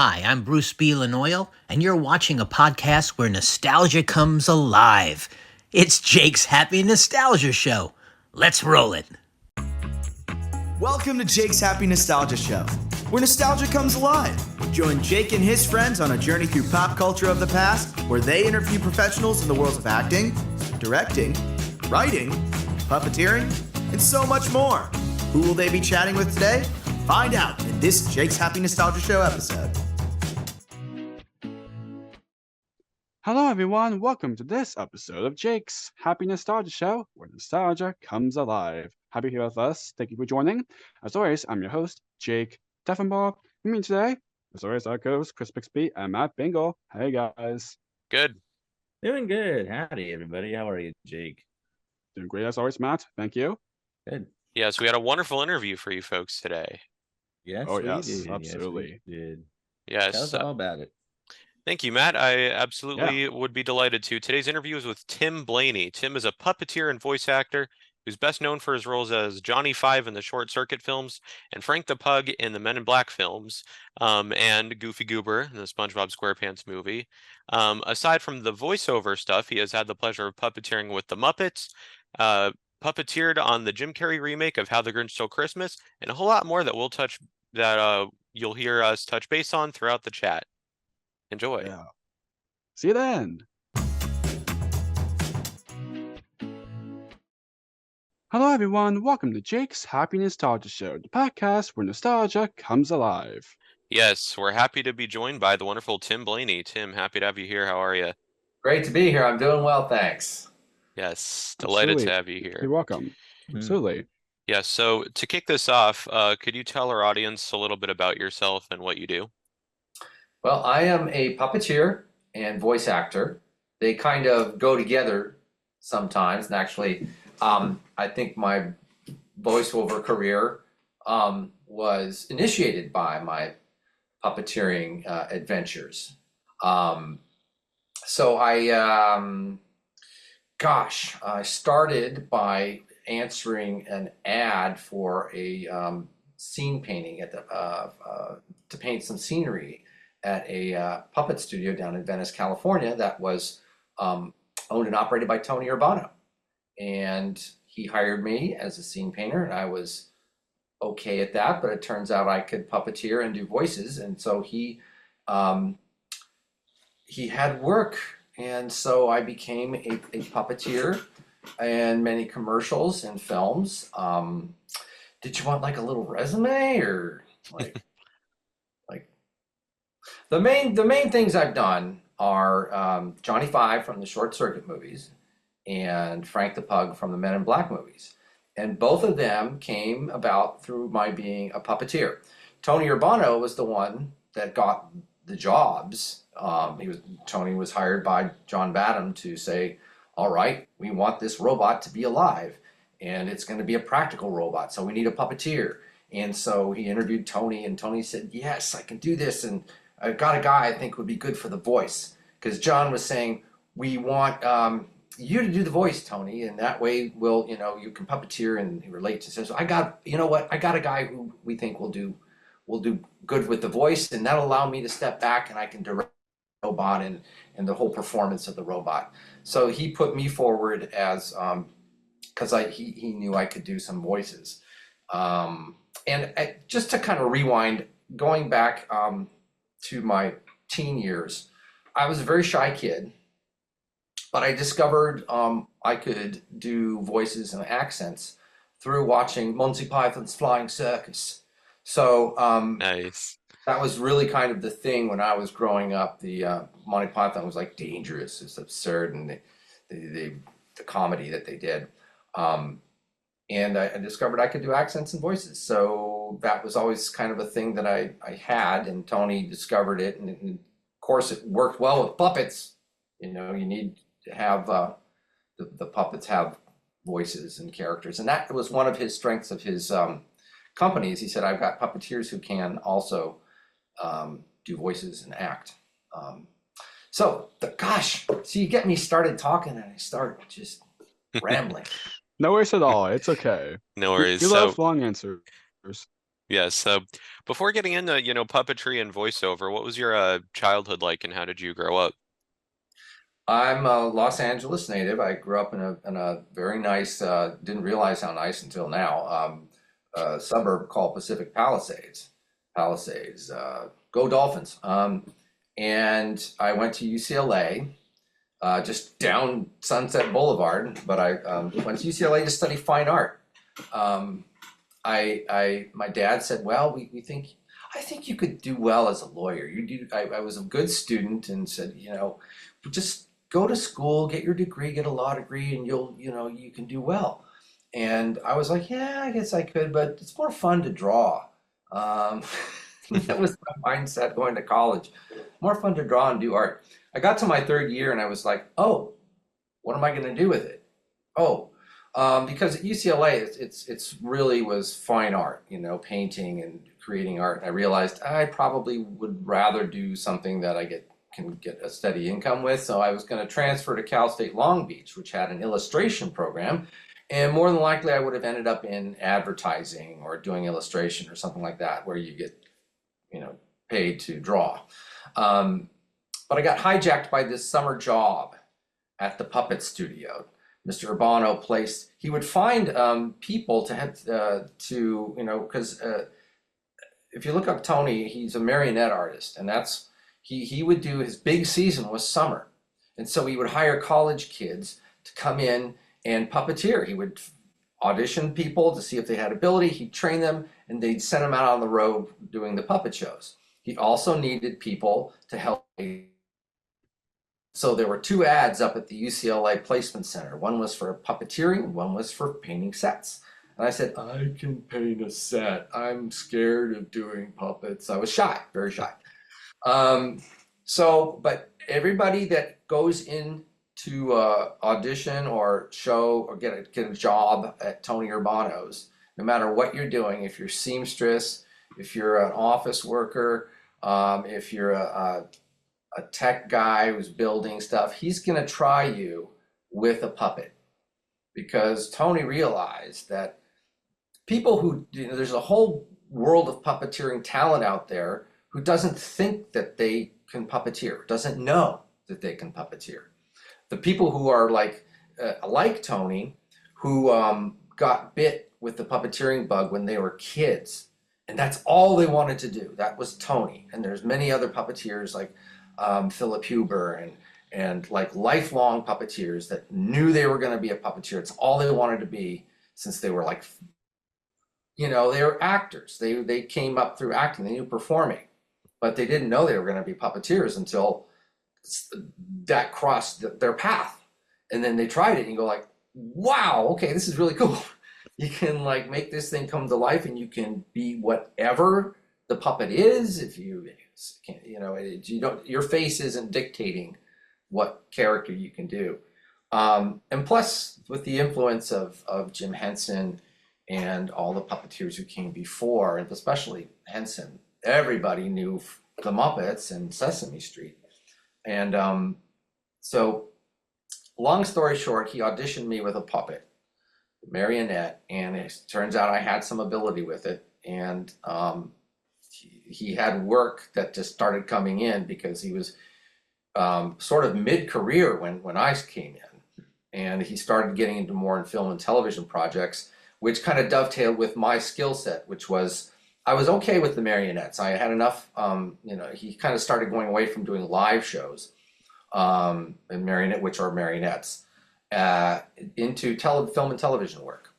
Hi, I'm Bruce B. Lanoyle, and you're watching a podcast where nostalgia comes alive. It's Jake's Happy Nostalgia Show. Let's roll it. Welcome to Jake's Happy Nostalgia Show, where nostalgia comes alive. Join Jake and his friends on a journey through pop culture of the past, where they interview professionals in the worlds of acting, directing, writing, puppeteering, and so much more. Who will they be chatting with today? Find out in this Jake's Happy Nostalgia Show episode. Hello everyone, welcome to this episode of Jake's Happy Nostalgia Show, where nostalgia comes alive. Happy you're with us. Thank you for joining. As always, I'm your host, Jake Deffenbaugh. With me today, as always, our co-hosts Chris Bixby and Matt Bingle. Hey guys. Good. Doing good. Howdy, everybody. How are you, Jake? Doing great as always, Matt. Thank you. Good. Yes, we had a wonderful interview for you folks today. Yes, Oh, we yes, did. absolutely. Yes, we did. Yes. Tell us all about it. Thank you, Matt. I absolutely would be delighted to. Today's interview is with Tim Blaney. Tim is a puppeteer and voice actor who's best known for his roles as Johnny Five in the Short Circuit films and Frank the Pug in the Men in Black films, and Goofy Goober in the SpongeBob SquarePants movie. Aside from the voiceover stuff, he has had the pleasure of puppeteering with the Muppets, puppeteered on the Jim Carrey remake of How the Grinch Stole Christmas, and a whole lot more that you'll hear us touch base on throughout the chat. Enjoy. Yeah. See you then. Hello everyone, welcome to Jake's Happy Nostalgia Show, the podcast where nostalgia comes alive. Yes, we're happy to be joined by the wonderful Tim Blaney. Tim, happy to have you here. How are you? Great to be here. I'm doing well, thanks. Yes, delighted to have you here. You're welcome. Absolutely. Yes, so to kick this off, could you tell our audience a little bit about yourself and what you do? Well, I am a puppeteer and voice actor. They kind of go together sometimes. And actually, I think my voiceover career was initiated by my puppeteering adventures. So I started by answering an ad for a scene painting at to paint some scenery at a puppet studio down in Venice, California that was owned and operated by Tony Urbano. And he hired me as a scene painter, and I was okay at that, but it turns out I could puppeteer and do voices, and so he had work, and so I became a puppeteer and many commercials and films. Did you want like a little resume or like the main things I've done are Johnny Five from the Short Circuit movies and Frank the Pug from the Men in Black movies. And both of them came about through my being a puppeteer. Tony Urbano was the one that got the jobs. Tony was hired by John Badham to say, all right, we want this robot to be alive, and it's going to be a practical robot, so we need a puppeteer. And so he interviewed Tony, and Tony said, yes, I can do this, and I've got a guy I think would be good for the voice. Because John was saying, we want you to do the voice, Tony, and that way you can puppeteer and relate to. So I got a guy who we think will do good with the voice, and that'll allow me to step back and I can direct the robot and the whole performance of the robot. So he put me forward as because he knew I could do some voices. Just to kind of rewind, going back to my teen years, I was a very shy kid, but I discovered I could do voices and accents through watching Monty Python's Flying Circus. So Nice. that was really kind of the thing when I was growing up. The Monty Python was like dangerous, it's absurd, and the comedy that they did. And I discovered I could do accents and voices. So that was always kind of a thing that I had, and Tony discovered it. And of course, it worked well with puppets. You need to have the puppets have voices and characters. And that was one of his strengths of his companies. He said, I've got puppeteers who can also do voices and act. So you get me started talking and I start just rambling. No worries at all. It's okay. No worries. We love long answers. Yes. So before getting into, puppetry and voiceover, what was your childhood like and how did you grow up? I'm a Los Angeles native. I grew up in a very nice, didn't realize how nice until now, suburb called Pacific Palisades. Palisades, go Dolphins. And I went to UCLA, just down Sunset Boulevard, but I went to UCLA to study fine art. Um, my dad said, well, we think, I think you could do well as a lawyer. I was a good student and said, just go to school, get your degree, get a law degree, and you can do well. And I was like, yeah, I guess I could, but it's more fun to draw. Um, that was my mindset going to college. More fun to draw and do art. I got to my third year and I was like, oh, what am I going to do with it? Oh, because at UCLA, it's really was fine art, painting and creating art. And I realized I probably would rather do something that can get a steady income with. So I was going to transfer to Cal State Long Beach, which had an illustration program. And more than likely, I would have ended up in advertising or doing illustration or something like that, where you get, paid to draw. But I got hijacked by this summer job at the puppet studio. Mr. Urbano he would find people to have because if you look up Tony, he's a marionette artist, and he would do his big season was summer, and so he would hire college kids to come in and puppeteer. He would audition people to see if they had ability. He'd train them, and they'd send them out on the road doing the puppet shows. He also needed people to help. So there were two ads up at the UCLA Placement Center. One was for puppeteering, one was for painting sets. And I said, I can paint a set. I'm scared of doing puppets. I was shy, very shy. But everybody that goes in to audition or show or get a job at Tony Urbano's, no matter what you're doing, if you're seamstress, if you're an office worker, if you're a tech guy who's building stuff, he's going to try you with a puppet, because Tony realized that people who, there's a whole world of puppeteering talent out there who doesn't think that they can puppeteer, doesn't know that they can puppeteer. The people who are like Tony, who got bit with the puppeteering bug when they were kids, and that's all they wanted to do. That was Tony. And there's many other puppeteers like Philip Huber and like lifelong puppeteers that knew they were going to be a puppeteer. It's all they wanted to be since they were like, they were actors. They came up through acting. They knew performing, but they didn't know they were going to be puppeteers until that crossed their path. And then they tried it and you go like, wow, okay, this is really cool. You can like make this thing come to life and you can be whatever the puppet is. If you can't, your face isn't dictating what character you can do. And plus with the influence of Jim Henson and all the puppeteers who came before, and especially Henson, everybody knew the Muppets and Sesame Street. And so long story short, he auditioned me with a puppet, marionette, and it turns out I had some ability with it. And he had work that just started coming in because he was sort of mid-career when I came in. And he started getting into more in film and television projects, which kind of dovetailed with my skill set, which was, I was okay with the marionettes. I had enough, he kind of started going away from doing live shows and which are marionettes, into film and television work.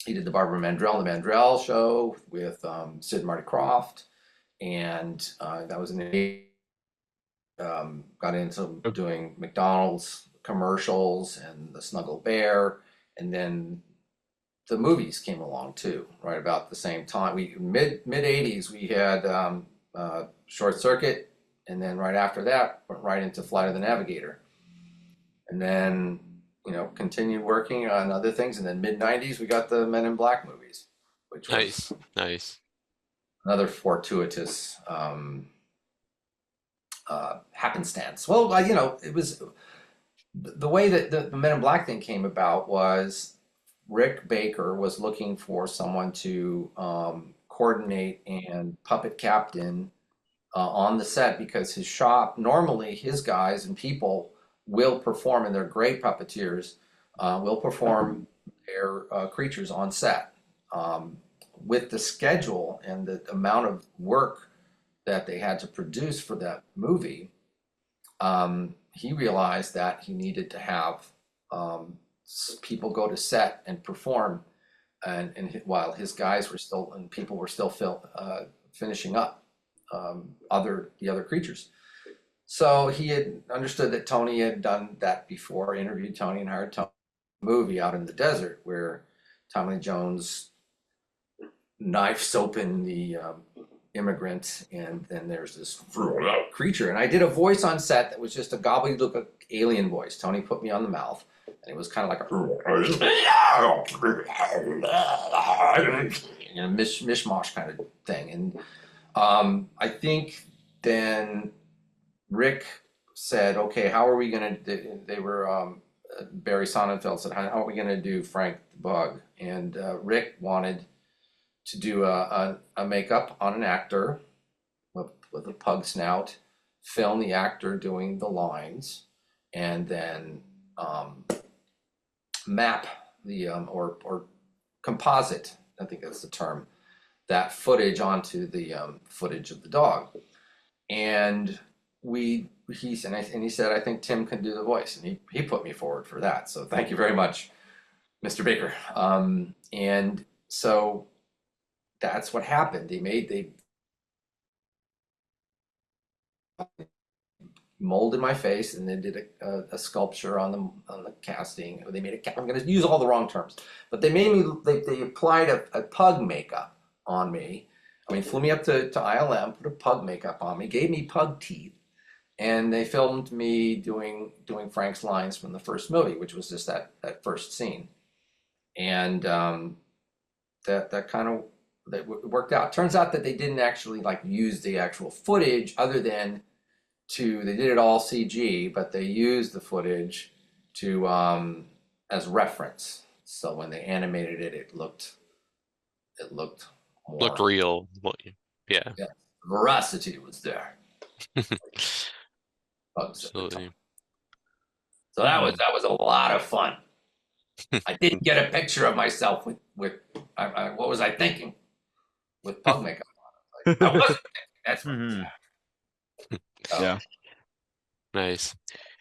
He did the Barbara Mandrell, the Mandrell show with Sid and Marty Krofft, and that was got into doing McDonald's commercials and the Snuggle Bear, and then the movies came along too, right about the same time. We mid 80s we had Short Circuit, and then right after that went right into Flight of the Navigator, and then continued working on other things, and then mid 90s we got the Men in Black movies, which was nice. Another fortuitous happenstance. Well, it was the way that the Men in Black thing came about was Rick Baker was looking for someone to coordinate and puppet captain on the set, because his shop, normally his guys and people will perform, and they're great puppeteers, will perform their creatures on set. With the schedule and the amount of work that they had to produce for that movie, he realized that he needed to have people go to set and perform, and while his guys were still, and people were still finishing up the other creatures. So he had understood that Tony had done that before, interviewed Tony and hired Tony. Movie out in the desert where Tommy Lee Jones knifes open the immigrant, and then there's this creature. And I did a voice on set that was just a gobbledygook alien voice. Tony put me on the mouth, and it was kind of like a mishmash kind of thing. And I think then Rick said, okay, how are we going to, they were, Barry Sonnenfeld said, how are we going to do Frank the Pug? And Rick wanted to do a makeup on an actor with a pug snout, film the actor doing the lines, and then map the, or composite, I think that's the term, that footage onto the footage of the dog. And he said, I think Tim can do the voice, and he put me forward for that. So thank you very much, Mr. Baker. And so that's what happened. They molded my face, and they did a sculpture on the casting. They made I'm going to use all the wrong terms, but they made me. They applied a pug makeup on me. I mean, flew me up to ILM, put a pug makeup on me, gave me pug teeth, and they filmed me doing Frank's lines from the first movie, which was just that first scene. And that kind of worked out. Turns out that they didn't actually like use the actual footage, other than they did it all CG, but they used the footage to as reference. So when they animated it, it looked more, Looked real. Yeah. Veracity was there. Absolutely. So that was a lot of fun. I didn't get a picture of myself with what was I thinking? With pug makeup on. I wasn't thinking. That's what Yeah. Nice.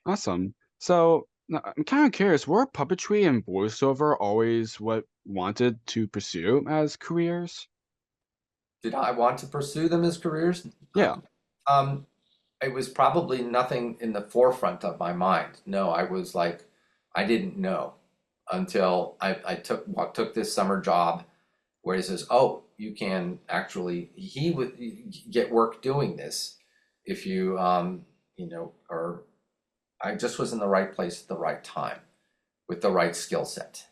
Awesome. So now, I'm kind of curious, were puppetry and voiceover always what wanted to pursue as careers? Did I want to pursue them as careers? Yeah. It was probably nothing in the forefront of my mind. No, I was like, I didn't know until I took this summer job where he says, oh, you can actually, he would get work doing this if you, or I just was in the right place at the right time with the right skill set.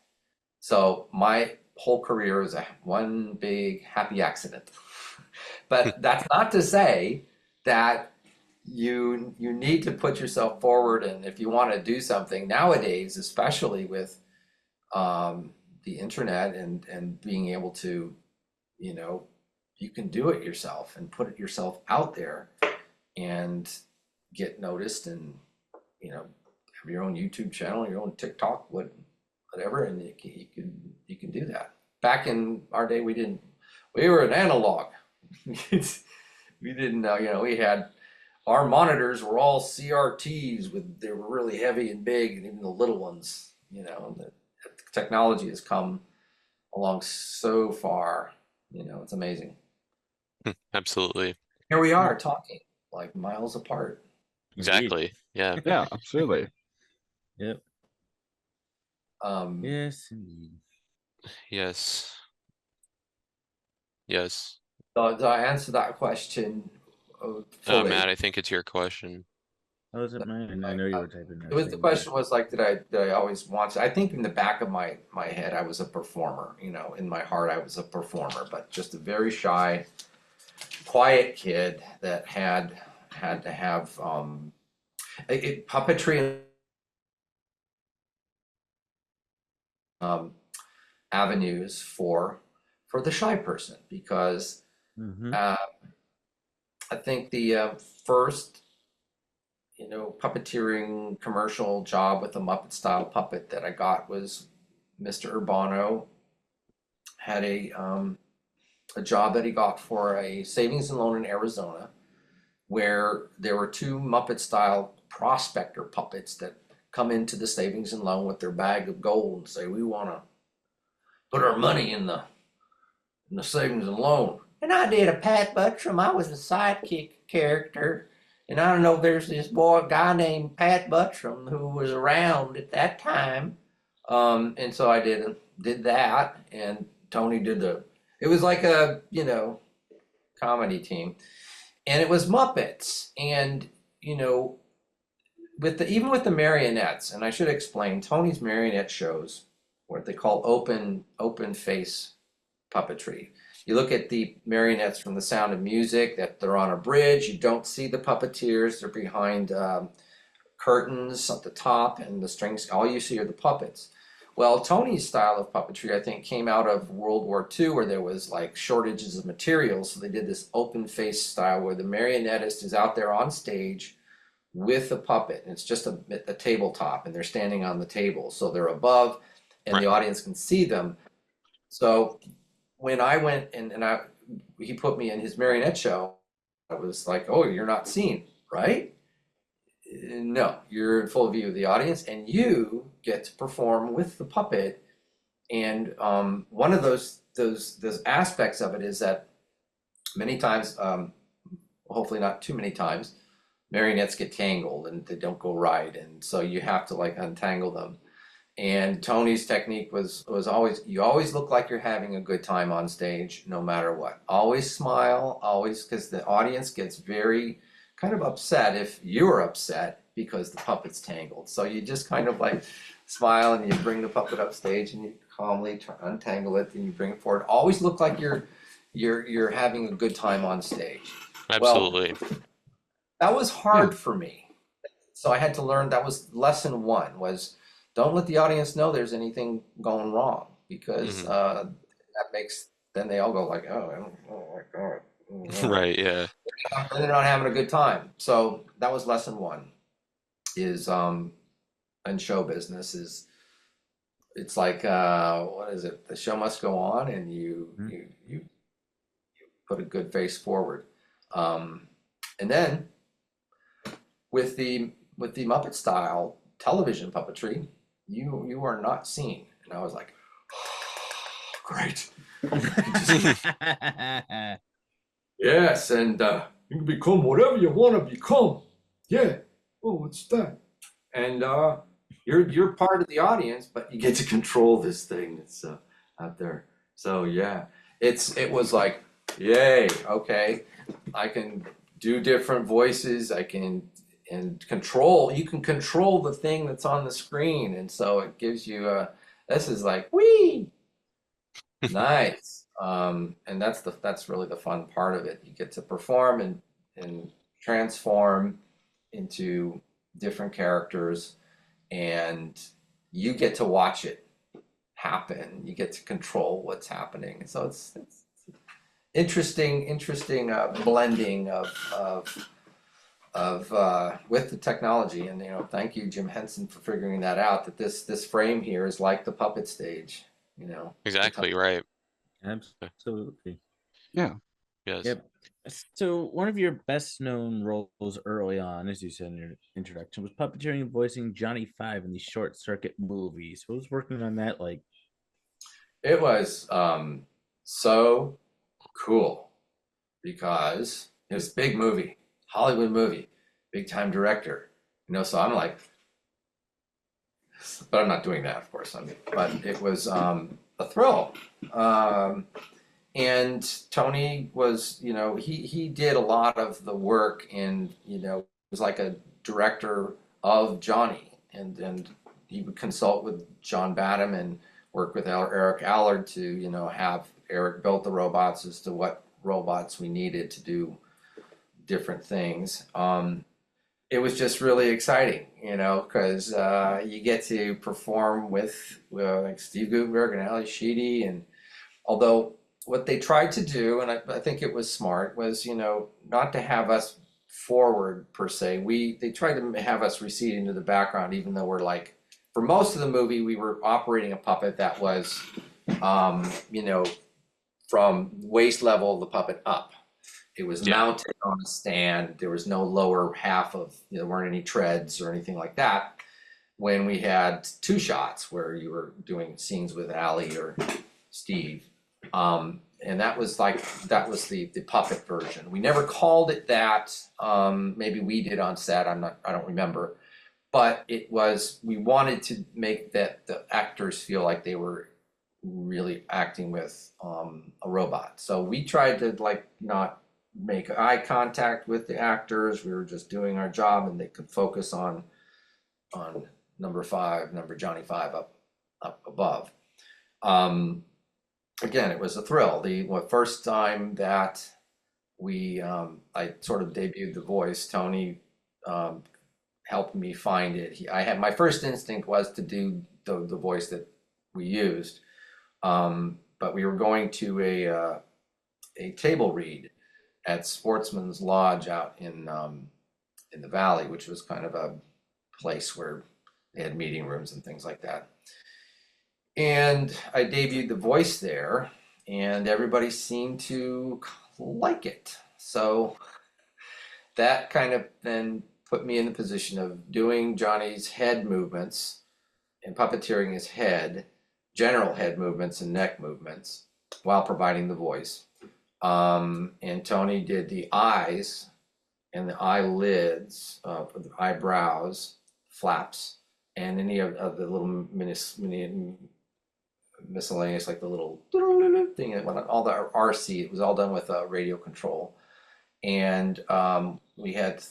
So my whole career is one big happy accident. But that's not to say that you need to put yourself forward, and if you want to do something nowadays, especially with the internet and being able to, you can do it yourself and put it yourself out there and get noticed, and have your own YouTube channel, your own TikTok, whatever, and you can do that. Back in our day, we were an analog. We didn't know, we had, our monitors were all CRTs they were really heavy and big, and even the little ones, and the technology has come along so far, it's amazing. Absolutely. Here we are talking like miles apart. Exactly. Yeah. Yeah, absolutely. Yep. Yes, indeed. Yes. Yes. Did I answer that question fully? Matt, I think it's your question. Oh, is it mine? I know you were typing. It was, the question was like, did I always want to? I think in the back of my head, I was a performer. In my heart, I was a performer, but just a very shy, quiet kid that had to have puppetry. avenues for the shy person, because I think the first, puppeteering commercial job with a Muppet style puppet that I got was Mr. Urbano had a job that he got for a savings and loan in Arizona, where there were two Muppet style prospector puppets that come into the savings and loan with their bag of gold and say, "We want to put our money in the savings and loan." And I did a Pat Buttram. I was a sidekick character. And I don't know, there's this guy named Pat Buttram who was around at that time. And so I did that. And Tony did it was like a, comedy team. And it was Muppets. And, even with the marionettes, and I should explain, Tony's marionette shows what they call open face puppetry. You look at the marionettes from The Sound of Music, that they're on a bridge. You don't see the puppeteers. They're behind curtains at the top, and the strings. All you see are the puppets. Well, Tony's style of puppetry, I think, came out of World War II, where there was like shortages of materials. So they did this open face style where the marionettist is out there on stage with a puppet. And it's just a tabletop, and they're standing on the table. So they're above, and the audience can see them. So when I went and he put me in his marionette show, I was like, "Oh, you're not seen, right? No, you're in full view of the audience, and you get to perform with the puppet." And one of those aspects of it is that many times, hopefully not too many times, marionettes get tangled and they don't go right, and so you have to like untangle them. And Tony's technique was always, you always look like you're having a good time on stage, no matter what. Always smile, always, because the audience gets very kind of upset if you're upset because the puppet's tangled. So you just kind of like smile, and you bring the puppet up stage, and you calmly untangle it, and you bring it forward. Always look like you're having a good time on stage. Absolutely. Well, that was hard for me. So I had to learn. That was lesson one, was don't let the audience know there's anything going wrong, because that makes, then they all go like, "Oh my God." Right, yeah. And they're not having a good time. So that was lesson one, is in show business, is it's like what is it? The show must go on, and you put a good face forward. And then with the Muppet style television puppetry, you are not seen. And I was like, "Oh, great." Yes, and you can become whatever you want to become. Yeah. Oh, what's that? And you're part of the audience, but you get to control this thing that's out there. So yeah, it was like, yay, okay, I can do different voices. I can you can control the thing that's on the screen, and so it gives you this is like, wee, nice. And that's really the fun part of it. You get to perform and transform into different characters, and you get to watch it happen. You get to control what's happening. So it's interesting blending of with the technology. And thank you, Jim Henson, for figuring that out, that this frame here is like the puppet stage. Exactly, right. Absolutely. Yeah. Yes. Yep. So one of your best known roles early on, as you said in your introduction, was puppeteering and voicing Johnny Five in the Short Circuit movies. What was working on that like? It was so cool, because it was a big movie, Hollywood movie, big time director, so I'm like, but I'm not doing that, of course. But it was a thrill. And Tony was, he did a lot of the work, and, was like a director of Johnny, and he would consult with John Badham and work with Eric Allard to, have Eric build the robots as to what robots we needed to do different things. it was just really exciting, because you get to perform with like Steve Gutenberg and Ali Sheedy, and although what they tried to do, and I think it was smart, was not to have us forward per se. They tried to have us recede into the background, even though we're like, for most of the movie, we were operating a puppet that was, from waist level of the puppet up. It was mounted on a stand. There was no lower half of, there weren't any treads or anything like that. When we had 2 shots where you were doing scenes with Allie or Steve. And that was the puppet version. We never called it that. Maybe we did on set. I don't remember. But we wanted to make that the actors feel like they were really acting with a robot. So we tried to not make eye contact with the actors. We were just doing our job, and they could focus on number Johnny 5 up above. Again, it was a thrill. The first time that I sort of debuted the voice, Tony helped me find it. My first instinct was to do the voice that we used, but we were going to a table read at Sportsman's Lodge out in the Valley, which was kind of a place where they had meeting rooms and things like that. And I debuted the voice there, and everybody seemed to like it. So that kind of then put me in the position of doing Johnny's head movements and puppeteering his head, general head movements and neck movements, while providing the voice. And Tony did the eyes and the eyelids, the eyebrows, flaps, and any of the little miscellaneous, like the little thing that went on, all the RC. It was all done with radio control. And we had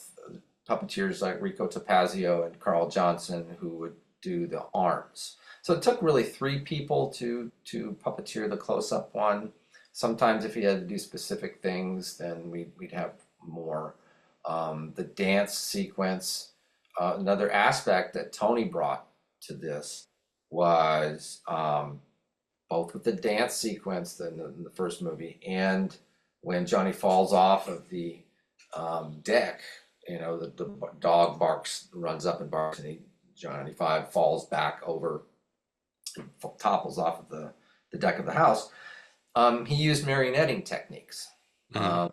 puppeteers like Rico Tapazio and Carl Johnson who would do the arms. So it took really 3 people to puppeteer the close-up one. Sometimes if you had to do specific things, then we'd have more. The dance sequence, another aspect that Tony brought to this was both with the dance sequence in the first movie, and when Johnny falls off of the deck, the dog runs up and barks, and Johnny 5 falls back over, topples off of the deck of the house. He used marionetting techniques. The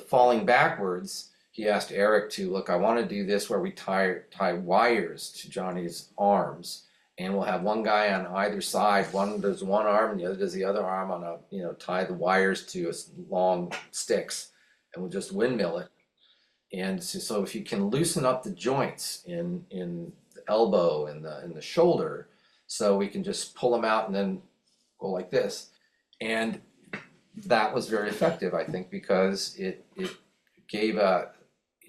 falling backwards, he asked Eric to, look, I want to do this where we tie wires to Johnny's arms, and we'll have one guy on either side. One does one arm and the other does the other arm on tie the wires to long sticks, and we'll just windmill it. And so if you can loosen up the joints in the elbow and the shoulder, so we can just pull them out and then go like this. And that was very effective, I think, because it gave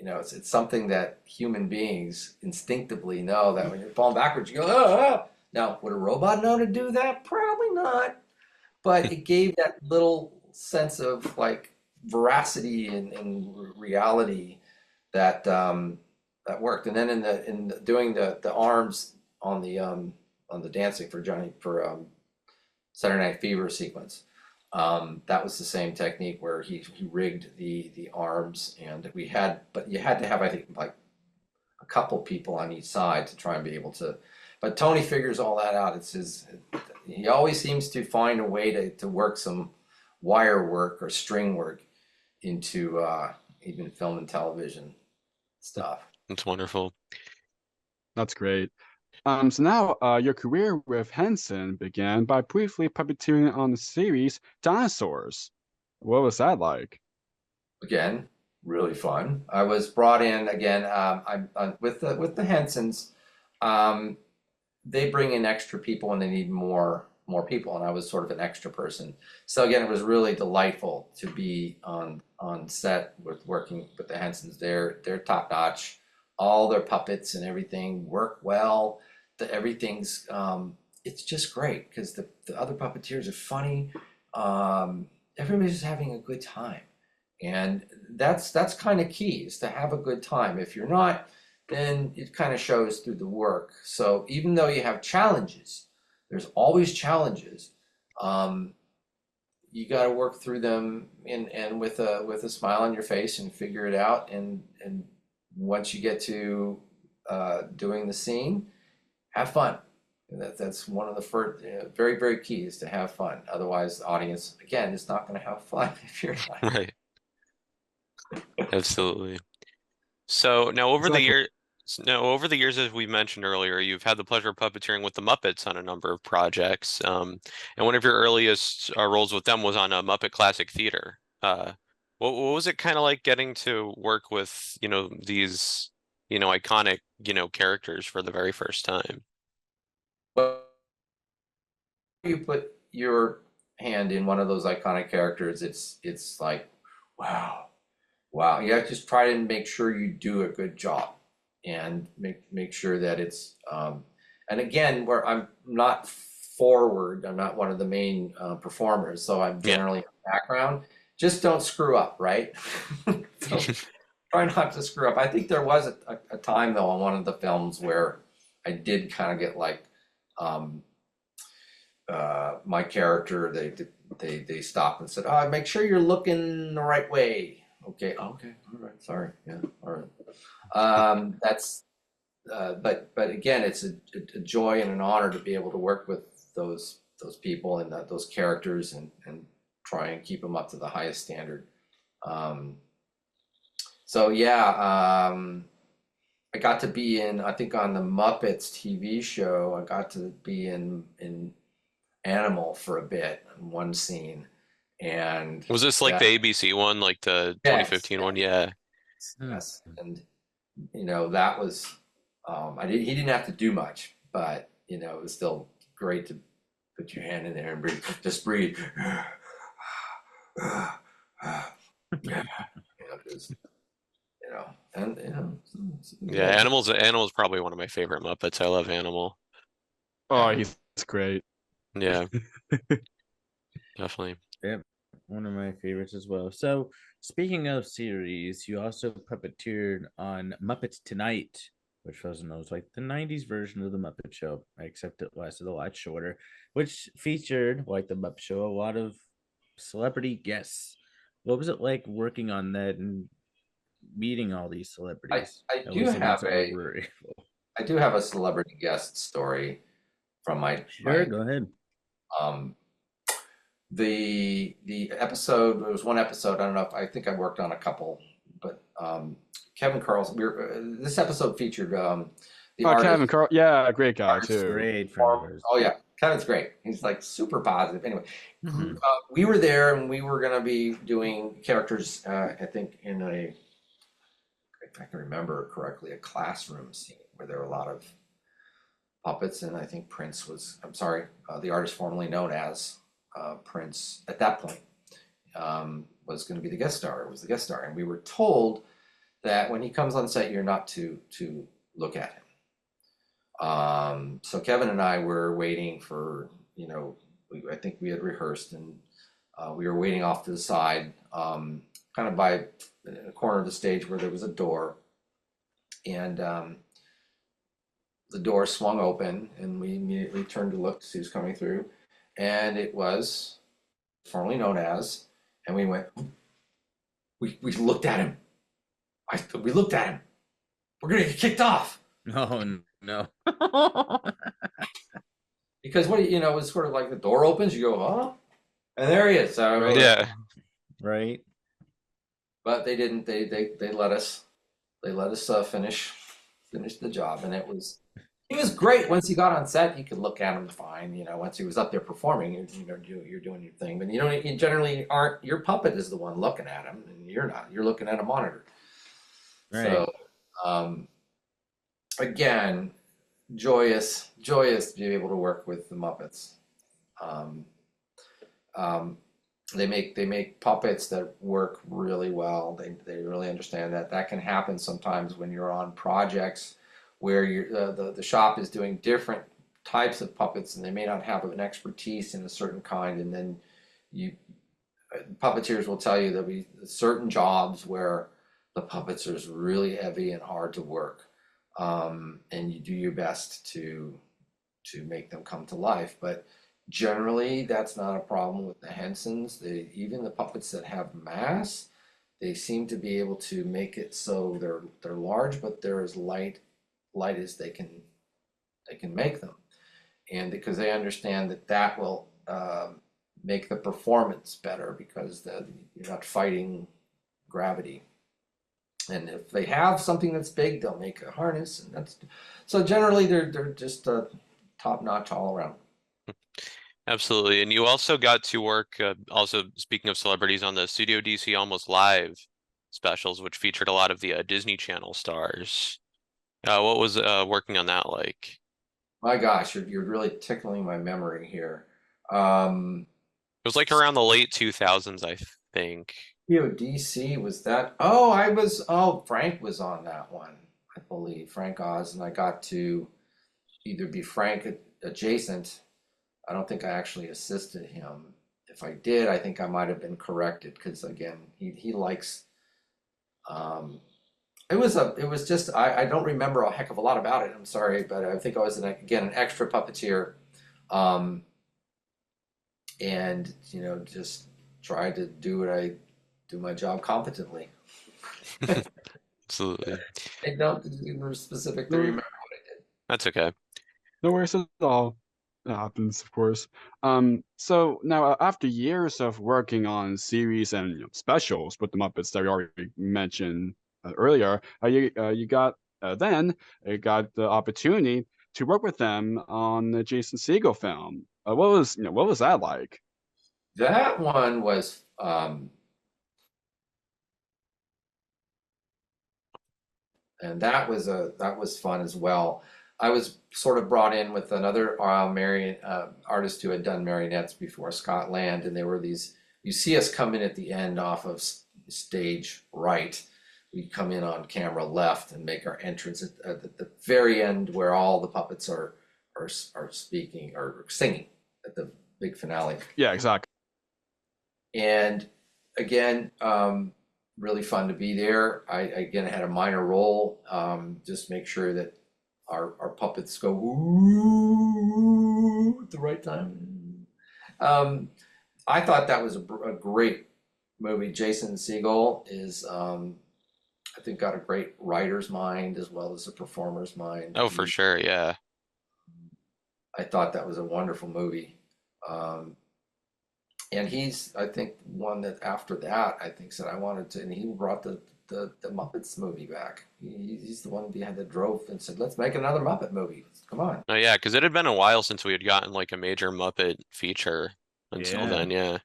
it's something that human beings instinctively know, that when you're falling backwards, you go, ah. Now, would a robot know to do that? Probably not. But it gave that little sense of veracity and reality that worked. And then in doing the arms on the dancing for Johnny for Saturday Night Fever sequence, that was the same technique where he rigged the arms, and you had to have, I think, a couple people on each side to try and be able to. But Tony figures all that out. He always seems to find a way to work some wire work or string work into even film and television stuff. That's wonderful. That's great. So now your career with Henson began by briefly puppeteering on the series Dinosaurs. What was that like? Again, really fun. I was brought in again. I'm with the Hensons. They bring in extra people when they need more people, and I was sort of an extra person. So again, it was really delightful to be on set working with the Hensons. They're top notch. All their puppets and everything work well. Everything's it's just great because the other puppeteers are funny. Everybody's just having a good time, And that's kind of key, is to have a good time. If you're not, then it kind of shows through the work. So even though you have challenges, there's always challenges. You got to work through them and with a smile on your face and figure it out. And once you get to doing the scene, have fun. And that's one of the first, very, very key, is to have fun. Otherwise, the audience, again, is not going to have fun if you're not. Right. Absolutely. So now Exactly. over the years, as we mentioned earlier, you've had the pleasure of puppeteering with the Muppets on a number of projects. And one of your earliest roles with them was on a Muppet Classic Theater. What was it kind of like getting to work with, these, iconic, characters for the very first time? But you put your hand in one of those iconic characters, it's like, wow. You have to just try to make sure you do a good job, and make sure that it's and again, where I'm not forward, I'm not one of the main performers, so I'm Yeah. generally in the background. Just don't screw up, right? So try not to screw up. I think there was a time though on one of the films where I did kind of get like my character, they stopped and said, "Oh, make sure you're looking the right way." Okay, all right, sorry, yeah, all right. That's but again, it's a joy and an honor to be able to work with those people and those characters, and try and keep them up to the highest standard. So yeah, I got to be in, I think on the Muppets TV show, I got to be in Animal for a bit in one scene, and Was this like that, the ABC one, like the yes, 2015 one? Yeah. yes, and that was he didn't have to do much, but it was still great to put your hand in there and breathe, just breathe. Just, and Yeah, Animal's probably one of my favorite Muppets. I love Animal. Oh, he's great. Yeah, definitely. Yep, one of my favorites as well. So, speaking of series, you also puppeteered on Muppets Tonight, which was known as like the 90s version of the Muppet Show, except it lasted a lot shorter, which featured, like the Muppet Show, a lot of celebrity guests. What was it like working on that and meeting all these celebrities? I At do least the ones have that were able. I do have a celebrity guest story from Sure, go ahead. um the episode. There was one episode, I don't know if, I think I worked on a couple, but Kevin Carlson, this episode featured the Oh, artist. Kevin Carl, yeah, great guy Artist, too. Great friend of ours. Oh yeah, Kevin's great. He's like super positive. Anyway, Mhm. we were there and we were gonna be doing characters. I think in a, if I can remember correctly, a classroom scene where there were a lot of puppets, and I think Prince was. I'm sorry, the artist formerly known as Prince at that point was going to be the guest star. Was the guest star, and we were told that when he comes on set, you're not to look at him. So Kevin and I were waiting for, I think we had rehearsed, and we were waiting off to the side, kind of by the corner of the stage where there was a door, and the door swung open, and we immediately turned to look to see who's coming through, and it was formerly known as, and we went, we looked at him. We looked at him. We're gonna get kicked off. Oh no. Because it was sort of like the door opens, you go, huh? And there he is. So, Yeah. Right. But they didn't. They let us. They let us finish the job, and he was great. Once he got on set, you could look at him fine. Once he was up there performing, you're doing your thing. But you generally aren't. Your puppet is the one looking at him, and you're not. You're looking at a monitor. Right. So, again, joyous to be able to work with the Muppets. They make puppets that work really well. They really understand that can happen sometimes when you're on projects where the shop is doing different types of puppets, and they may not have an expertise in a certain kind, and then puppeteers will tell you there'll be certain jobs where the puppets are really heavy and hard to work, and you do your best to make them come to life. But generally, that's not a problem with the Hensons. Even the puppets that have mass, they seem to be able to make it so they're large, but they're as light as they can make them, and because they understand that will make the performance better, because you're not fighting gravity. And if they have something that's big, they'll make a harness, and that's so generally they're just top notch all around. Absolutely. And you also got to work, also speaking of celebrities, on the Studio DC Almost Live specials, which featured a lot of the Disney Channel stars. What was working on that like? My gosh, you're really tickling my memory here. It was like around the late 2000s, I think. DC was that? Frank was on that one, I believe. Frank Oz, and I got to either be Frank adjacent. I don't think I actually assisted him. If I did, I think I might have been corrected, because again, he likes. It was just I don't remember a heck of a lot about it. I'm sorry, but I think I was an extra puppeteer, and just tried to do my job competently. Absolutely. I don't specifically remember what I did. That's okay. No worries at all. It happens, of course. So now, after years of working on series and specials with the Muppets that we already mentioned earlier, you got the opportunity to work with them on the Jason Segel film. What was that like? That one was and that was fun as well. I was sort of brought in with another artist who had done marionettes before, Scott Land, and there were these. You see us come in at the end off of stage right. We come in on camera left and make our entrance at the very end, where all the puppets are speaking or singing at the big finale. Yeah, exactly. And again, really fun to be there. I again had a minor role, just make sure that our puppets go ooh at the right time. I thought that was a great movie. Jason Segel is, I think, got a great writer's mind as well as a performer's mind. Oh, for sure, yeah. I thought that was a wonderful movie. And he's, I think, one that after that, I think, said I wanted to, and he brought the Muppets movie back. He's the one behind that drove and said, let's make another Muppet movie. Come on. Oh, yeah, because it had been a while since we had gotten like a major Muppet feature until then, yeah.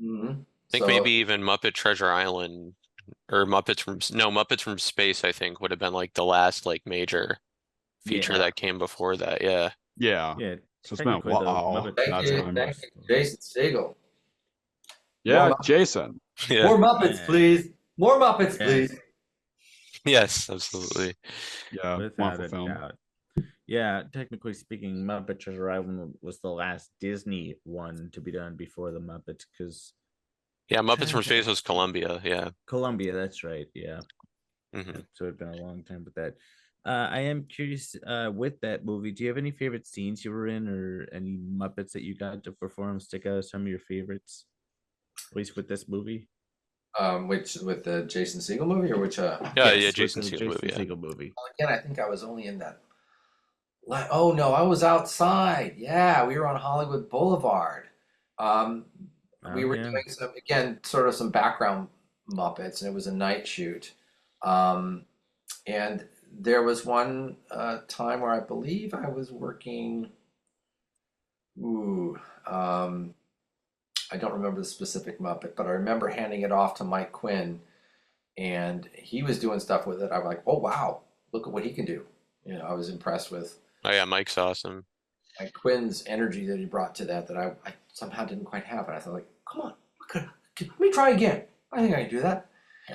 Mm-hmm. I think maybe even Muppet Treasure Island or Muppets from Space, I think, would have been like the last like major feature that came before that, yeah. Yeah. Yeah. So it's been a while. Thank you, Jason Segel. Yeah, Jason. Yeah. More Muppets, please. More Muppets, please. Yes, absolutely. Yeah, Without wonderful a film. doubt. Yeah, technically speaking, Muppet Treasure Island was the last Disney one to be done before the Muppets, because Yeah, Muppets from Space was Columbia, yeah. Columbia, that's right, yeah. Mm-hmm. So it's been a long time with that. I am curious, with that movie, do you have any favorite scenes you were in, or any Muppets that you got to perform stick out as some of your favorites? At least with this movie. Which with the Jason Segel movie, or which? Jason Segel movie. Well, again, I think I was only in that. Oh no, I was outside. Yeah, we were on Hollywood Boulevard. We were doing some background Muppets, and it was a night shoot. And there was one time where I believe I was working. I don't remember the specific Muppet, but I remember handing it off to Mike Quinn, and he was doing stuff with it. I'm like, oh wow, look at what he can do. I was impressed with. Oh yeah, Mike's awesome. Mike Quinn's energy that he brought to that I somehow didn't quite have. And I thought, like, come on, let me try again. I think I can do that.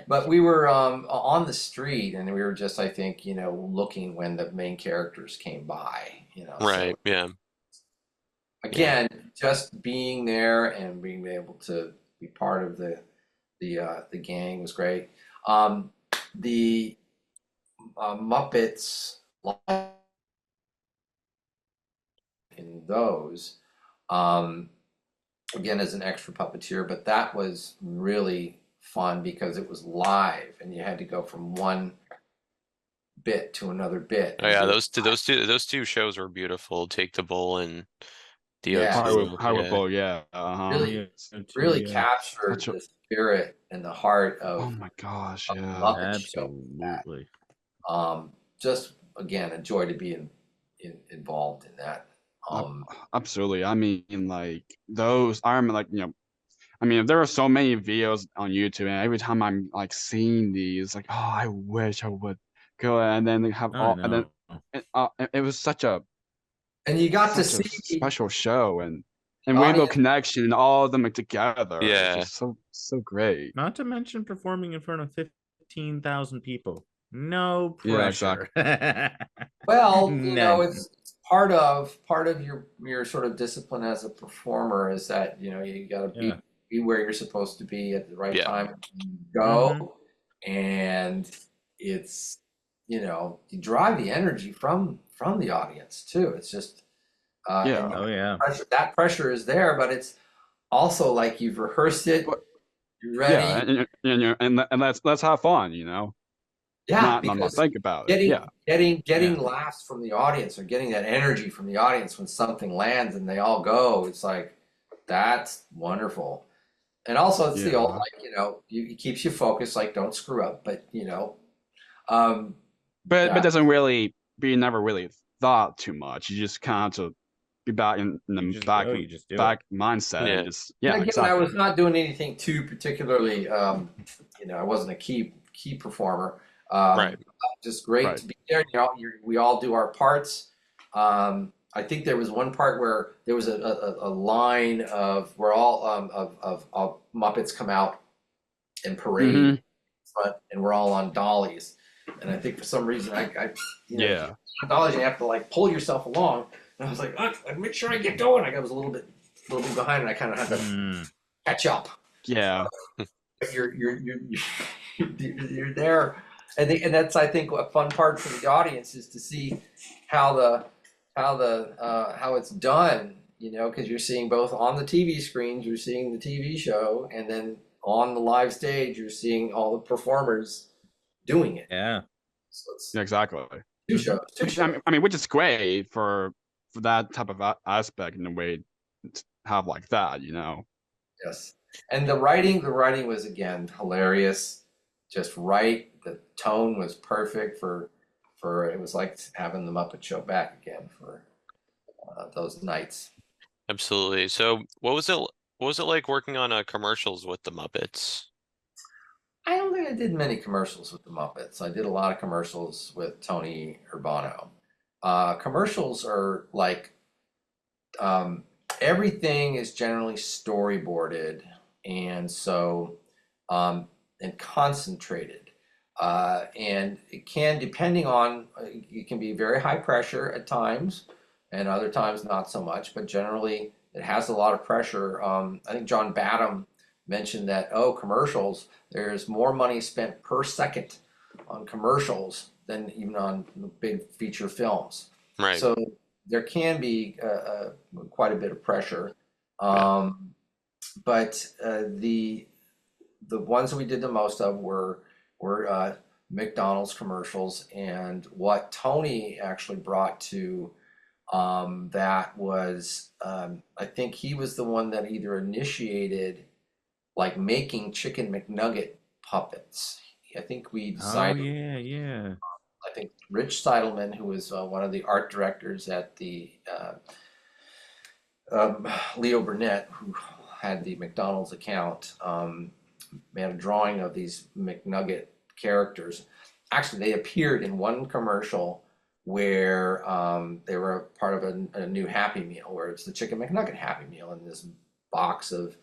But we were on the street, and we were just, I think, looking when the main characters came by. Right. So, yeah. Again, just being there and being able to be part of the gang was great. The Muppets in those, again as an extra puppeteer, but that was really fun because it was live and you had to go from one bit to another bit. Oh yeah, those two shows were beautiful. Take the Bull and Yeah, DO2. Howard Yeah. Bowl, yeah. really, Yeah, really yeah. captured the spirit and the heart Oh of my gosh, a yeah. Muppet show. Absolutely. Just again, a joy to be involved in that. Absolutely. I mean, like those. I remember, like I mean, there are so many videos on YouTube, and every time I'm like seeing these, like, oh, I wish I would go, and then they have I all, and then know. it was such a And you got to such a see special show, and the Rainbow audience. Connection, and all of them together. It's Yeah. just so great. Not to mention performing in front of 15,000 people. No Yeah, pressure. Well, None. it's part of your sort of discipline as a performer is that you got to Yeah. be where you're supposed to be at the right Yeah. time. Go, Mhm. and it's you drive the energy from the audience too. It's just Yeah. and Oh yeah. that pressure is there, but it's also like you've rehearsed it, But- you're ready. Yeah, and let's have fun, Yeah, not because think about it. Yeah. getting Yeah. laughs from the audience or getting that energy from the audience when something lands and they all go, it's like that's wonderful. And also it's the old Yeah. it keeps you focused, like don't screw up, but um But yeah. doesn't really be never really thought too much. You just kind of have to be back in You the just back go, you just do back mindset Yeah. and just And again, I exactly. was not doing anything too particularly I wasn't a key performer. Right. Just great Right. to be there. We all do our parts. I think there was one part where there was a line of where all of Muppets come out and parade Mhm. in front, and we're all on dollies. And I think for some reason I Yeah. on dollies you have to like pull yourself along. And I was like, make sure I get going. I was a little bit behind, and I kind of had to Mm. catch up. Yeah. But you're there, and that's I think a fun part for the audience is to see how it's done, because you're seeing both on the TV screens, you're seeing the TV show, and then on the live stage, you're seeing all the performers doing it. Yeah. So it's Yeah, exactly. two shows. I mean, which is great for that type of aspect in a way to have like that, Yes. And the writing was again hilarious, just right. The tone was perfect for it was like having the Muppet Show back again for those nights. Absolutely. So what was it like working on commercials with the Muppets? I don't think I did many commercials with the Muppets. I did a lot of commercials with Tony Urbano. Commercials are like everything is generally storyboarded and so and concentrated. And it can, depending on, it can be very high pressure at times, and other times not so much. But generally, it has a lot of pressure. I think John Badham mentioned that commercials. There's more money spent per second on commercials than even on big feature films. Right. So there can be quite a bit of pressure. But the ones that we did the most of were McDonald's commercials, and what Tony actually brought to that was I think he was the one that either initiated like making Chicken McNugget puppets. I think we Oh decided. yeah. I think Rich Seidelman, who was one of the art directors at the Leo Burnett, who had the McDonald's account, made a drawing of these McNugget characters. Actually, they appeared in one commercial where they were part of a new Happy Meal, where it's the Chicken McNugget Happy Meal, and this box of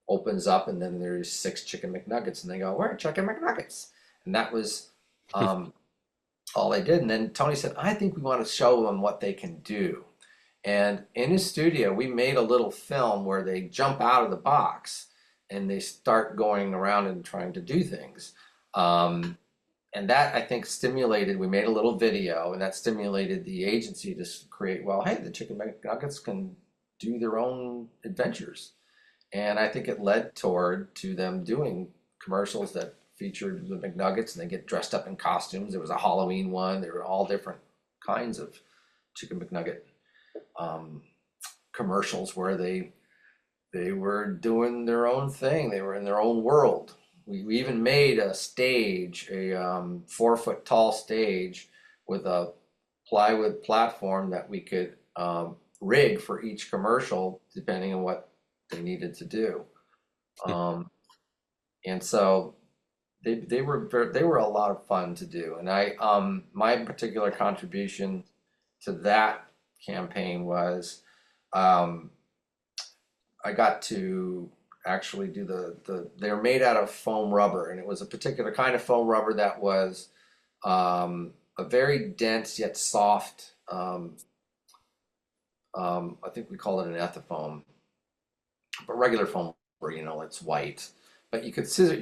opens up, and then there's 6 Chicken McNuggets, and they go, "Where are Chicken McNuggets?" And that was all they did. And then Tony said, "I think we want to show them what they can do." And in his studio, we made a little film where they jump out of the box and they start going around and trying to do things. And that, I think, stimulated, we made a little video, and that stimulated the agency to create, well, hey, the Chicken McNuggets can do their own adventures. And I think it led to them doing commercials that featured the McNuggets, and they get dressed up in costumes. There was a Halloween one. There were all different kinds of Chicken McNugget commercials where they were doing their own thing. They were in their own world. We even made a stage, a 4-foot tall stage with a plywood platform that we could rig for each commercial depending on what they needed to do. And so they were a lot of fun to do. And my particular contribution to that campaign was I got to actually do they're made out of foam rubber, and it was a particular kind of foam rubber that was a very dense yet soft, I think we call it an ethafoam, but regular foam rubber, it's white. But you could scissor,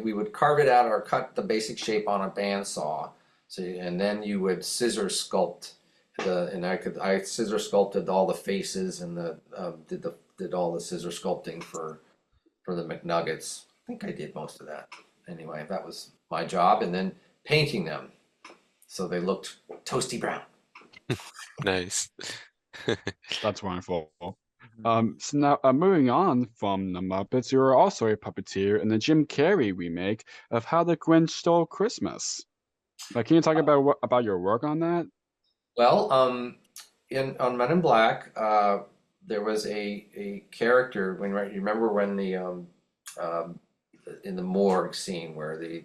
we would carve it out or cut the basic shape on a bandsaw. And then you would scissor sculpt I scissor sculpted all the faces and did all the scissor sculpting for the McNuggets. I think I did most of that. Anyway, that was my job, and then painting them so they looked toasty brown. Nice. That's wonderful. So now, moving on from the Muppets, you were also a puppeteer in the Jim Carrey remake of How the Grinch Stole Christmas. Can you talk about your work on that? Well, on Men in Black, there was a character you remember when in the morgue scene where the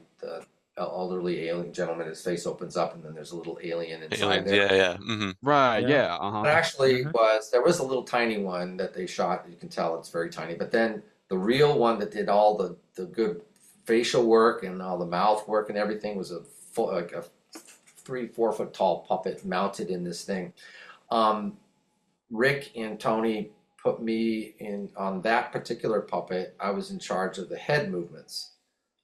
elderly alien gentleman, his face opens up and then there's a little alien inside there. Yeah. Mm-hmm. Right. Yeah. Yeah. It actually there was a little tiny one that they shot. You can tell it's very tiny. But then the real one that did all the good facial work and all the mouth work and everything was a 3-4 foot tall puppet mounted in this thing. Rick and Tony put me in on that particular puppet. I was in charge of the head movements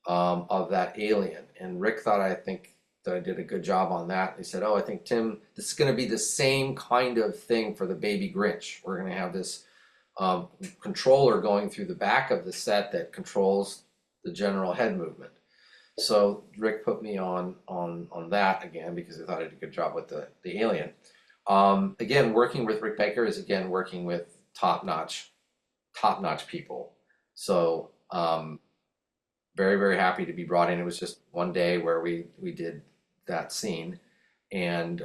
of that alien, and Rick thought I think that I did a good job on that. He said, "Oh, I think Tim, this is going to be the same kind of thing for the baby Grinch. We're going to have this controller going through the back of the set that controls the general head movement." So Rick put me on that again because I thought I did a good job with the alien. Again, working with Rick Baker is working with top-notch people. So very, very happy to be brought in. It was just one day where we did that scene. And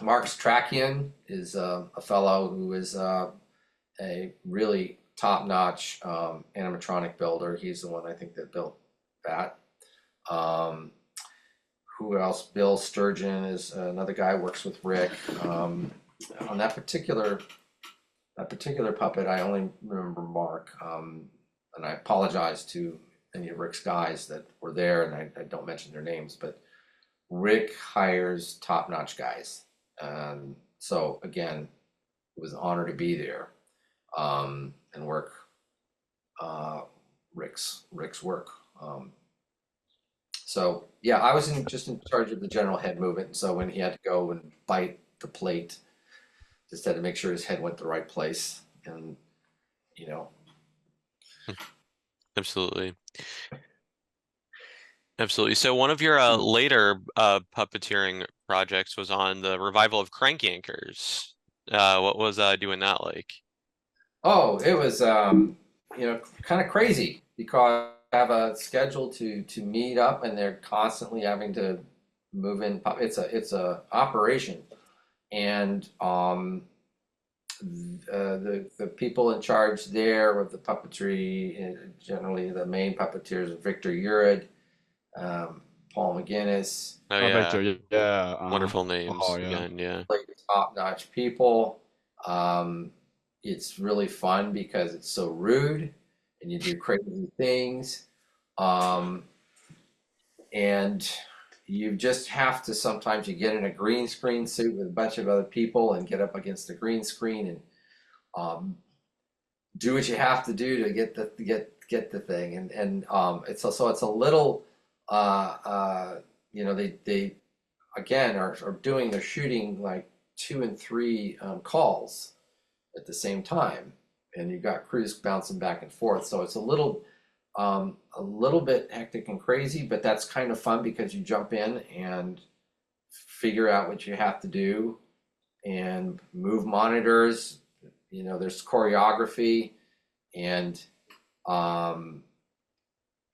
Mark Strakian is a fellow who is a really top-notch animatronic builder. He's the one I think that built that. Who else? Bill Sturgeon is another guy who works with Rick. On that particular puppet, I only remember Mark, and I apologize to any of Rick's guys that were there, and I don't mention their names, but Rick hires top-notch guys. So again, it was an honor to be there and work Rick's work. So yeah, I was just in charge of the general head movement. So when he had to go and bite the plate, just had to make sure his head went the right place, and Absolutely. So one of your later puppeteering projects was on the revival of Crank Yankers. What was doing that like? Oh, it was kind of crazy because I have a schedule to meet up, and they're constantly having to move in. It's a operation, and the people in charge there of the puppetry, generally the main puppeteers are Victor Urid, Paul McGinnis. Oh yeah, Victor, yeah. Wonderful names yeah. again. Yeah. Top-notch people. It's really fun because it's so rude and you do crazy things. And you just have to, sometimes you get in a green screen suit with a bunch of other people and get up against the green screen and do what you have to do to get the thing. And it's a little they again are doing, they're shooting like 2 and 3 calls at the same time, and you've got crews bouncing back and forth, so it's a little bit hectic and crazy, but that's kind of fun because you jump in and figure out what you have to do and move monitors. There's choreography, and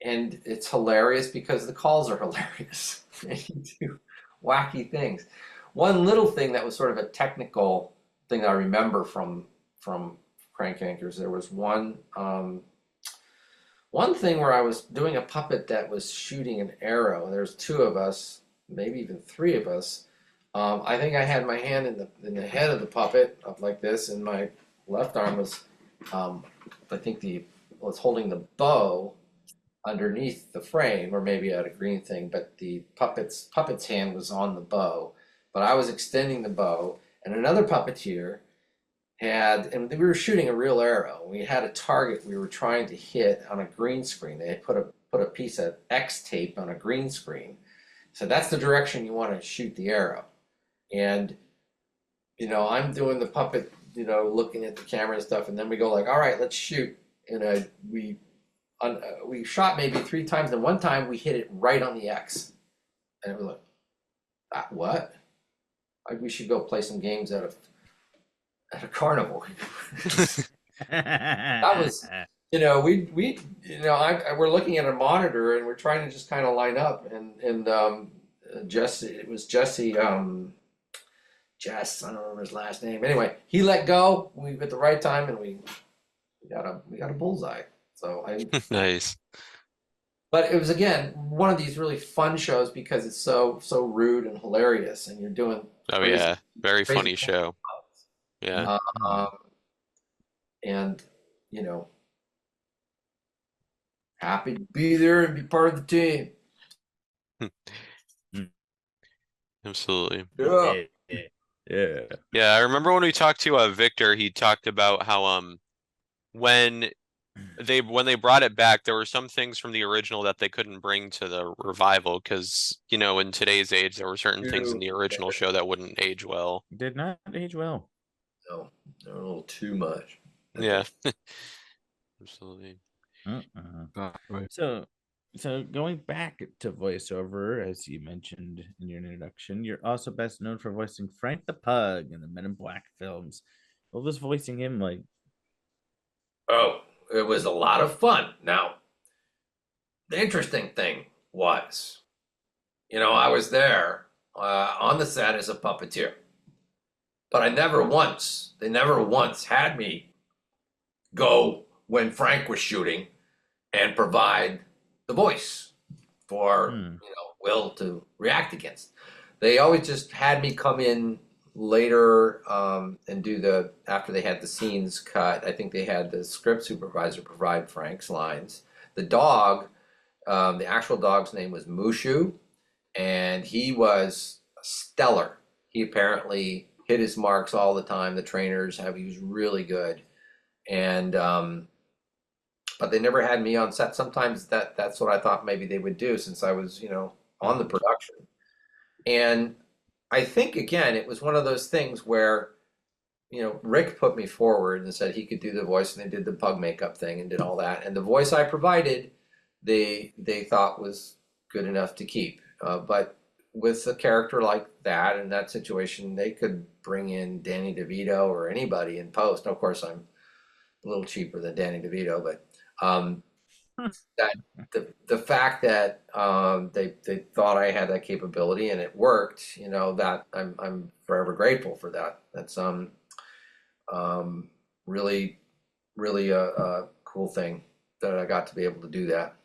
it's hilarious because the calls are hilarious. And you do wacky things. One little thing that was sort of a technical thing that I remember from Crank Yankers, there was one thing where I was doing a puppet that was shooting an arrow. There's 2 of us, maybe even 3 of us. I think I had my hand in the head of the puppet up like this, and my left arm was, I think was holding the bow underneath the frame, or maybe I had a green thing, but the puppet's hand was on the bow, but I was extending the bow, and another puppeteer and we were shooting a real arrow. We had a target we were trying to hit on a green screen. They had put a piece of X tape on a green screen. So that's the direction you want to shoot the arrow. And, I'm doing the puppet, looking at the camera and stuff, and then we go like, all right, let's shoot. And we shot maybe 3 times, and one time we hit it right on the X. And it was like, what? We should go play some games at a carnival. That was, we're looking at a monitor and we're trying to just kind of line up, and Jesse, Jess, I don't remember his last name. Anyway, he let go. We at the right time, and we got a bullseye. So Nice. But it was, again, one of these really fun shows because it's so rude and hilarious, and you're doing. Yeah, very funny show. Yeah. And happy to be there and be part of the team. Absolutely. Yeah. Yeah, I remember when we talked to Victor, he talked about how when they brought it back, there were some things from the original that they couldn't bring to the revival because, in today's age, there were certain things in the original show that wouldn't age well. Did not age well. No, they're a little too much. Yeah. Absolutely. So going back to voiceover, as you mentioned in your introduction, you're also best known for voicing Frank the Pug in the Men in Black films. What was voicing him like? Oh, it was a lot of fun. Now, the interesting thing was, I was there on the set as a puppeteer, but they never once had me go when Frank was shooting and provide the voice for Will to react against. They always just had me come in later and do after they had the scenes cut. I think they had the script supervisor provide Frank's lines. The dog, the actual dog's name was Mushu, and he was stellar. He apparently hit his marks all the time. The trainers he was really good. And but they never had me on set. Sometimes that's what I thought maybe they would do, since I was, on the production. And I think, again, it was one of those things where, Rick put me forward and said he could do the voice, and they did the pug makeup thing and did all that. And the voice I provided, they thought was good enough to keep. But with a character like that, in that situation, they could bring in Danny DeVito or anybody in post. Of course, I'm a little cheaper than Danny DeVito, but that the fact that they thought I had that capability and it worked, that I'm forever grateful for that. That's really a cool thing that I got to be able to do that.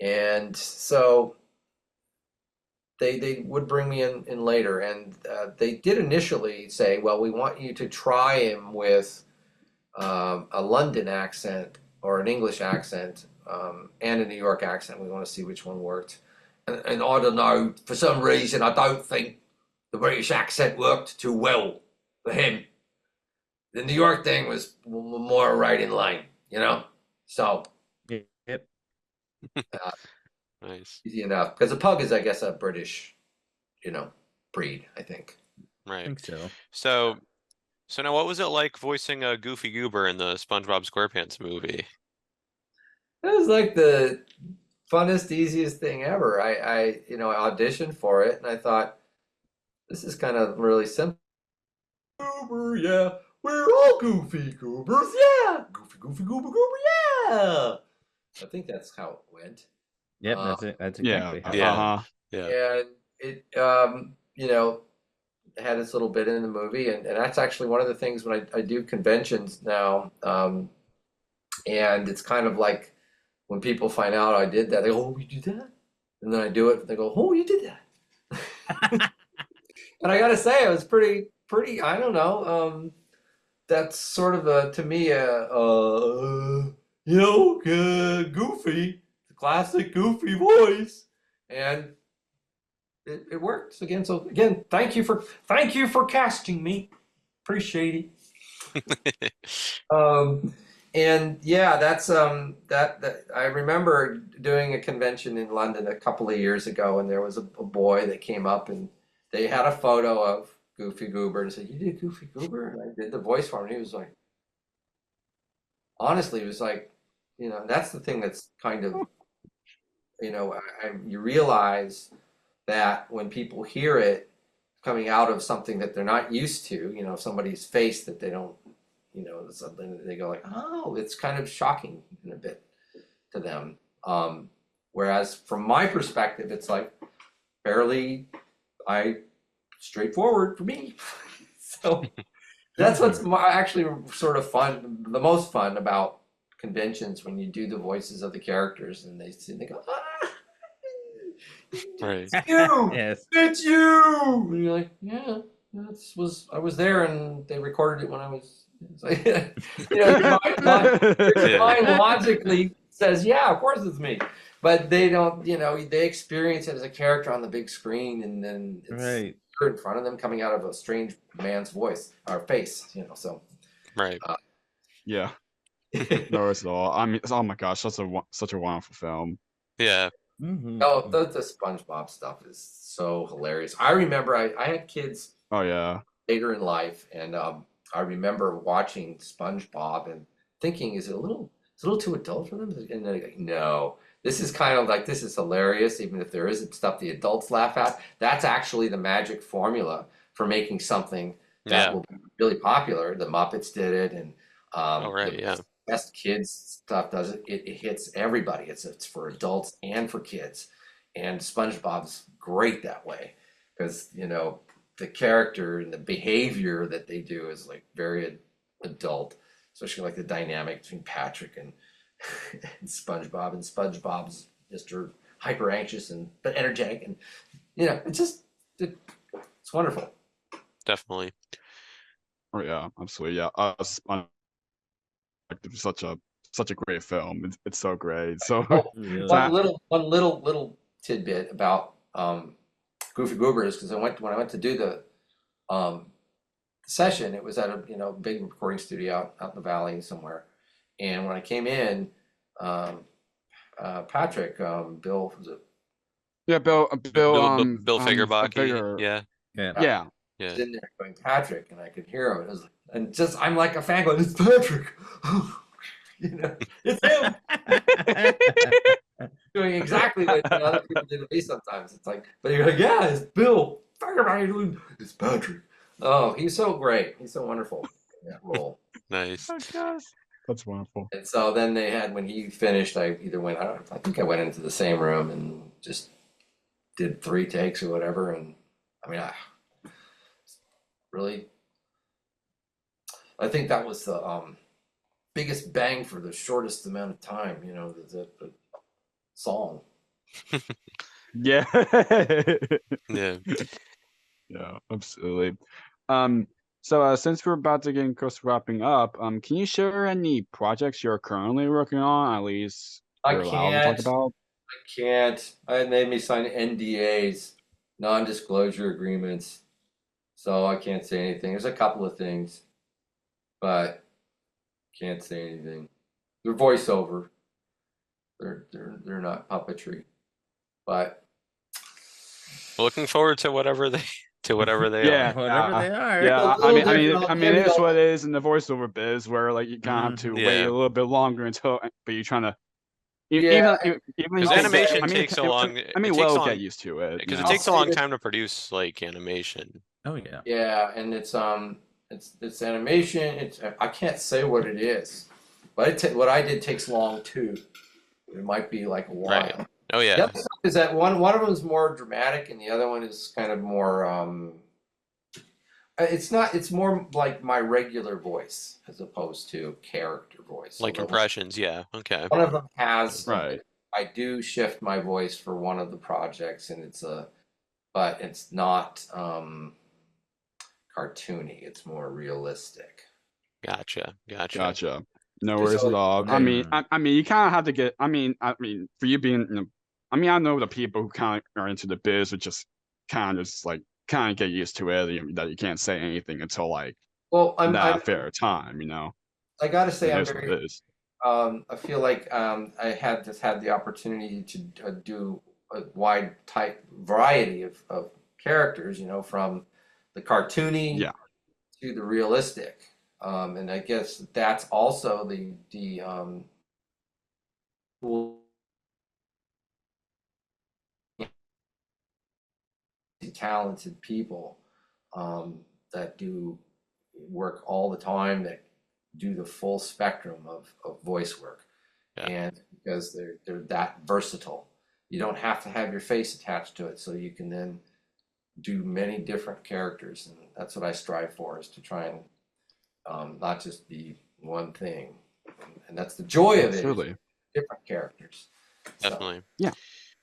And so they would bring me in later, and they did initially say, well, we want you to try him with a London accent or an English accent and a New York accent. We want to see which one worked. and I don't know, for some reason, I don't think the British accent worked too well for him. The New York thing was more right in line, you know? So, Yep. Nice. easy enough. Because a pug is, I guess, a British, breed, I think. I Right. think so. So now, what was it like voicing a Goofy Goober in the SpongeBob SquarePants movie? It was like the funnest, easiest thing ever. I auditioned for it and I thought, this is kind of really simple. Goober, yeah. We're all Goofy Goobers, yeah. Goofy, Goofy, Goober, Goober, yeah. I think that's how it went. Yep, that's it. That's Yeah. exactly how. Yeah. Yeah. And it, had its little bit in the movie. And that's actually one of the things when I do conventions now. And it's kind of like when people find out I did that, they go, oh, you did that? And then I do it, and they go, oh, you did that. And I got to say, it was pretty, I don't know. That's sort of to me, Goofy, the classic Goofy voice. And it worked again. So again, thank you for casting me. Appreciate it. And yeah, that's that I remember doing a convention in London a couple of years ago, and there was a boy that came up and they had a photo of Goofy Goober and said, "You did Goofy Goober?" And I did the voice for him, and he was like, honestly, it was like, that's the thing that's kind of, you realize that when people hear it coming out of something that they're not used to, somebody's face that they don't, something they go like, oh, it's kind of shocking in a bit to them. Whereas from my perspective, it's like fairly straightforward for me. So that's what's actually sort of fun, the most fun about conventions, when you do the voices of the characters and they go, Right. you, Yes. it's you. And you're like, yeah, I was there and they recorded it when I was. It's like, your mind logically says, yeah, of course it's me. But they don't, they experience it as a character on the big screen, and then it's you're in front of them coming out of a strange man's voice or face, so. Right. Yeah. No, it's all. I mean, oh my gosh, such a wonderful film. Yeah. Mm-hmm. Oh, the SpongeBob stuff is so hilarious. I remember I had kids. Oh yeah. Later in life, and I remember watching SpongeBob and thinking, is it a little too adult for them? And they're like, no, this is kind of like, this is hilarious, even if there isn't stuff the adults laugh at. That's actually the magic formula for making something that will be really popular. The Muppets did it, and the Best Kids stuff does it. It hits everybody. It's for adults and for kids, and SpongeBob's great that way because the character and the behavior that they do is like very adult, especially like the dynamic between Patrick and SpongeBob, and SpongeBob's Mr. Hyper anxious but energetic, and it's wonderful. Definitely. Oh yeah, absolutely. Yeah, such a great film. It's so great. So one little tidbit about Goofy Goober is because when I went to do the session, it was at a big recording studio out in the valley somewhere, and when I came in, Patrick, Bill, was it? Yeah, Bill Fagerbach. Yeah. Was in there going Patrick, and I could hear him. It was, and just I'm like a fan going, it's Patrick. It's him. Doing exactly what other people do to me sometimes. It's like, but you're like, yeah, it's Bill. It's Patrick. Oh, he's so great. He's so wonderful in that role. Nice. Oh gosh, that's wonderful. And so then they had, when he finished, I think I went into the same room and just did 3 takes or whatever. And I mean, really, I think that was the biggest bang for the shortest amount of time, the song. Yeah. Yeah. Yeah, absolutely. So since we're about to get close to wrapping up, can you share any projects you're currently working on? At least I you're allowed to talk about. can't. It made me sign NDAs, non-disclosure agreements, so I can't say anything. There's a couple of things, but can't say anything. They're voiceover. They're not puppetry, but Looking forward to whatever they Whatever are. they are. Yeah, A little I mean, different. it's what it is in the voiceover biz, where like you kind of have to wait Yeah. a little bit longer until, but you're trying to. Yeah, Even Because I'll animation say- takes a long. I mean, it takes we'll long, get used to it. because you it know? takes a I'll say long that- time to produce like animation. Oh yeah. Yeah, and it's animation. I can't say what it is, but what I did takes long too. It might be like a while. Right. Oh The yeah. other stuff is that one of them is more dramatic, and the other one is kind of more. It's not. It's more like my regular voice as opposed to character voice. Like Although impressions. Yeah. Okay. one of them has. Right. I do shift my voice for one of the projects, and but it's not cartoony. It's more realistic. Gotcha. Gotcha. No Just worries at all. I mean, Mm. I mean, you kind of have to get. I mean, for you being, I mean, I know the people who kind of are into the biz would just kind of get used to it. That you can't say anything until like Well, that fair time. I gotta say, I'm Here's what very. it is. I feel like I had the opportunity to do a wide type variety of characters, from the cartoony Yeah. to the realistic, and I guess that's also the cool talented people that do work all the time, that do the full spectrum of voice work. Yeah. And because they're that versatile, you don't have to have your face attached to it, so you can then do many different characters, and that's what I strive for, is to try and not just be one thing, and that's the joy of it, is Absolutely. different characters. So, Definitely. Yeah.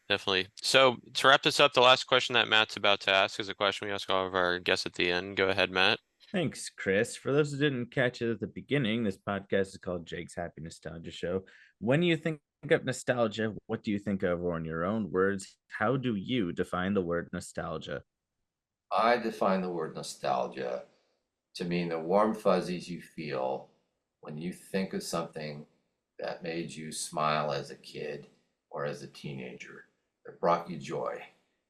Definitely. So to wrap this up, the last question that Matt's about to ask is a question we ask all of our guests at the end. Go ahead, Matt. Thanks, Chris. For those who didn't catch it at the beginning, this podcast is called Jake's Happy Nostalgia Show. When you think of nostalgia, what do you think of, or in your own words, how do you define the word nostalgia? I define the word nostalgia to mean the warm fuzzies you feel when you think of something that made you smile as a kid or as a teenager, that brought you joy.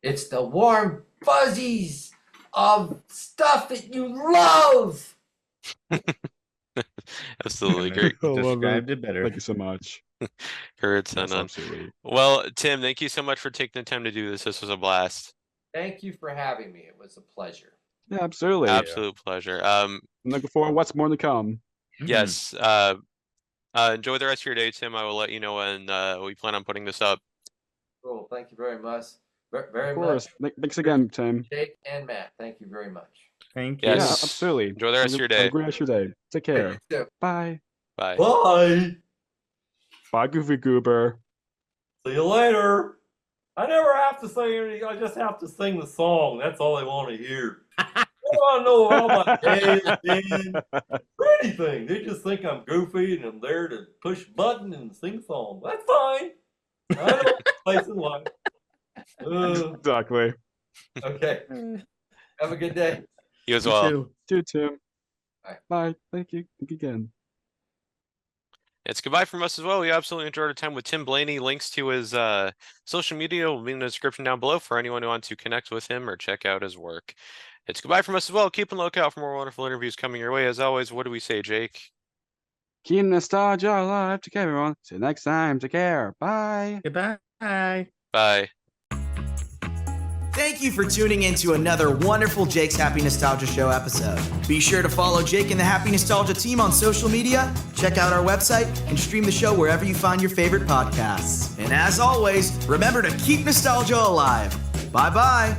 It's the warm fuzzies of stuff that you love. Absolutely great. I love Described it better. Thank you so much. Hurts Yes, and absolutely. Well, Tim, thank you so much for taking the time to do this. This was a blast. Thank you for having me. It was a pleasure. Yeah, absolutely. Absolute pleasure. I'm looking forward. What's more to come? Yes. Enjoy the rest of your day, Tim. I will let you know when we plan on putting this up. Cool. Thank you very much. Very Of course. much. Thanks again, Tim. Jake and Matt, thank you very much. Thank you. Yeah, Yes. absolutely. Enjoy the rest of your day. Have a great rest of your day. Take care. Bye. Bye. Bye. Bye, Goofy Goober. See you later. I never have to say anything. I just have to sing the song. That's all they want to hear. They don't want to know about my day or anything. They just think I'm goofy and I'm there to push a button and sing songs. That's fine. I know place in life. Exactly. Okay. Have a good day. You as You well. too. See you, Tim. Bye. Bye. Thank you. Thank you again. It's goodbye from us as well. We absolutely enjoyed our time with Tim Blaney. Links to his social media will be in the description down below for anyone who wants to connect with him or check out his work. It's goodbye from us as well. Keep a lookout for more wonderful interviews coming your way. As always, what do we say, Jake? Keep nostalgia alive. Take care, everyone. See you next time. Take care. Bye. Goodbye. Bye. Thank you for tuning in to another wonderful Jake's Happy Nostalgia Show episode. Be sure to follow Jake and the Happy Nostalgia team on social media, check out our website, and stream the show wherever you find your favorite podcasts. And as always, remember to keep nostalgia alive. Bye-bye.